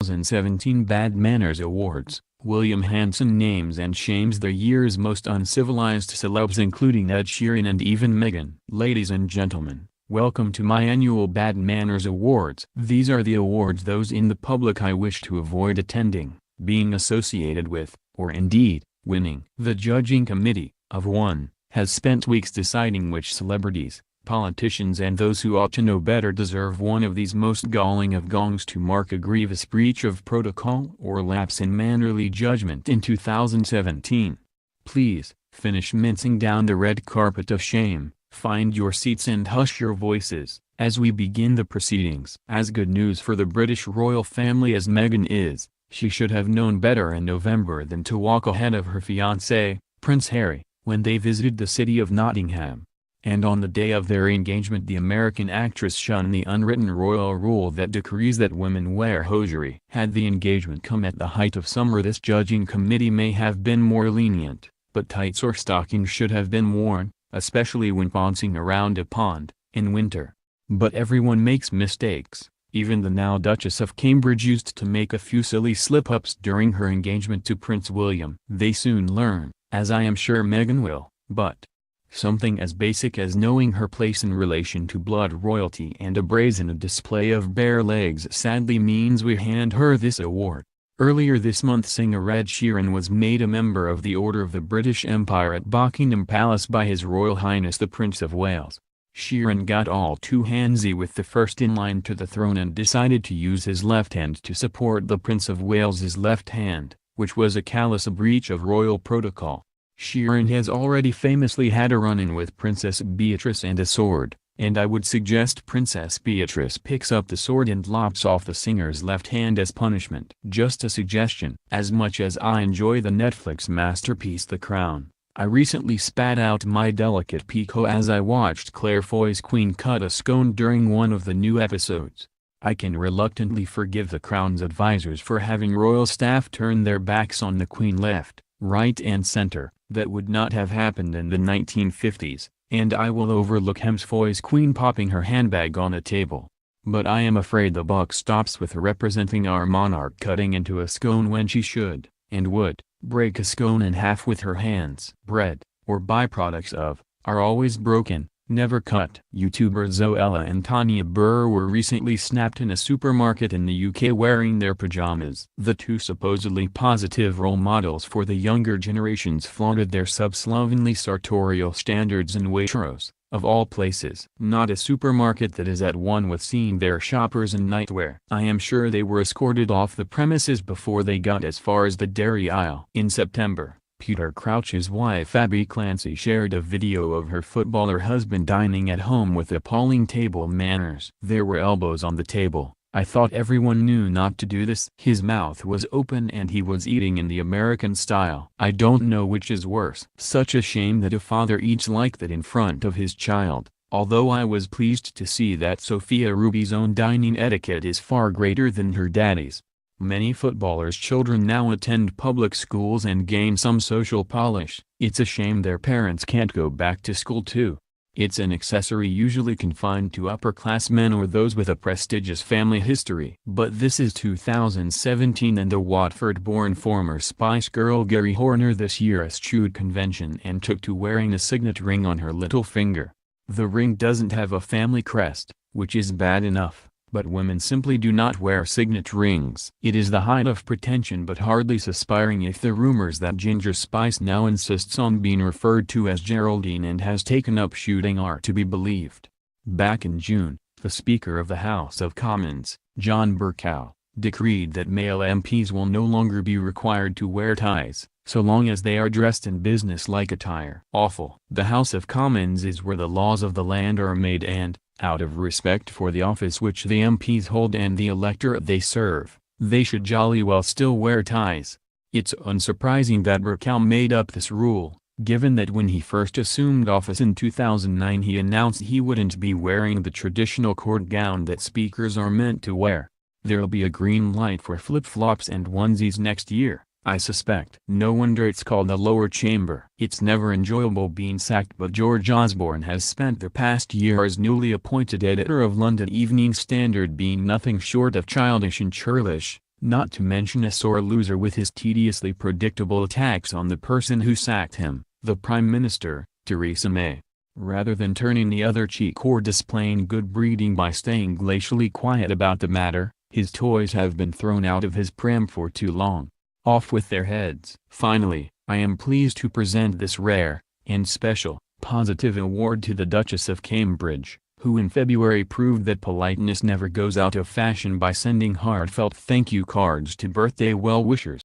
2017 Bad Manners Awards, William Hanson names and shames the year's most uncivilized celebs including Ed Sheeran and even MEGHAN. Ladies and gentlemen, welcome to my annual Bad Manners Awards. These are the awards those in the public eye wish to avoid attending, being associated with, or indeed, winning. The judging committee, of one, has spent weeks deciding which celebrities, politicians and those who ought to know better deserve one of these most galling of gongs to mark a grievous breach of protocol or lapse in mannerly judgment in 2017. Please, finish mincing down the red carpet of shame, find your seats and hush your voices, as we begin the proceedings. As good news for the British royal family as Meghan is, she should have known better in November than to walk ahead of her fiancé, Prince Harry, when they visited the city of Nottingham. And on the day of their engagement the American actress shunned the unwritten royal rule that decrees that women wear hosiery. Had the engagement come at the height of summer this judging committee may have been more lenient, but tights or stockings should have been worn, especially when bouncing around a pond, in winter. But everyone makes mistakes. Even the now Duchess of Cambridge used to make a few silly slip-ups during her engagement to Prince William. They soon learn, as I am sure Meghan will, but something as basic as knowing her place in relation to blood royalty and a brazen display of bare legs sadly means we hand her this award. Earlier this month singer Ed Sheeran was made a member of the Order of the British Empire at Buckingham Palace by His Royal Highness the Prince of Wales. Sheeran got all too handsy with the first in line to the throne and decided to use his left hand to support the Prince of Wales's left hand, which was a callous breach of royal protocol. Sheeran has already famously had a run-in with Princess Beatrice and a sword, and I would suggest Princess Beatrice picks up the sword and lops off the singer's left hand as punishment. Just a suggestion. As much as I enjoy the Netflix masterpiece The Crown, I recently spat out my delicate pico as I watched Claire Foy's Queen cut a scone during one of the new episodes. I can reluctantly forgive the Crown's advisors for having royal staff turn their backs on the Queen left, right and center. That would not have happened in the 1950s, and I will overlook Foy's Queen popping her handbag on a table. But I am afraid the buck stops with her representing our monarch cutting into a scone when she should, and would, break a scone in half with her hands. Bread, or byproducts of, are always broken, never cut. YouTubers Zoella and Tanya Burr were recently snapped in a supermarket in the UK wearing their pajamas. The two supposedly positive role models for the younger generations flaunted their slovenly sartorial standards in Waitrose, of all places. Not a supermarket that is at one with seeing their shoppers in nightwear. I am sure they were escorted off the premises before they got as far as the dairy aisle. In September, Peter Crouch's wife Abby Clancy shared a video of her footballer husband dining at home with appalling table manners. There were elbows on the table. I thought everyone knew not to do this. His mouth was open and he was eating in the American style. I don't know which is worse. Such a shame that a father eats like that in front of his child, although I was pleased to see that Sophia Ruby's own dining etiquette is far greater than her daddy's. Many footballers' children now attend public schools and gain some social polish. It's a shame their parents can't go back to school too. It's an accessory usually confined to upper-class men or those with a prestigious family history. But this is 2017 and the Watford-born former Spice Girl Gary Horner this year eschewed convention and took to wearing a signet ring on her little finger. The ring doesn't have a family crest, which is bad enough. But women simply do not wear signet rings. It is the height of pretension but hardly suspiring if the rumors that Ginger Spice now insists on being referred to as Geraldine and has taken up shooting are to be believed. Back in June, the Speaker of the House of Commons, John Bercow, decreed that male MPs will no longer be required to wear ties, so long as they are dressed in business-like attire. Awful. The House of Commons is where the laws of the land are made and, out of respect for the office which the MPs hold and the electorate they serve, they should jolly well still wear ties. It's unsurprising that Bercow made up this rule, given that when he first assumed office in 2009 he announced he wouldn't be wearing the traditional court gown that speakers are meant to wear. There'll be a green light for flip-flops and onesies next year, I suspect. No wonder it's called the lower chamber. It's never enjoyable being sacked, but George Osborne has spent the past year as newly appointed editor of London Evening Standard being nothing short of childish and churlish, Not to mention a sore loser with his tediously predictable attacks on the person who sacked him, the Prime Minister, Theresa May. Rather than turning the other cheek or displaying good breeding by staying glacially quiet about the matter, his toys have been thrown out of his pram for too long. Off with their heads. Finally, I am pleased to present this rare, and special, positive award to the Duchess of Cambridge, who in February proved that politeness never goes out of fashion by sending heartfelt thank you cards to birthday well-wishers.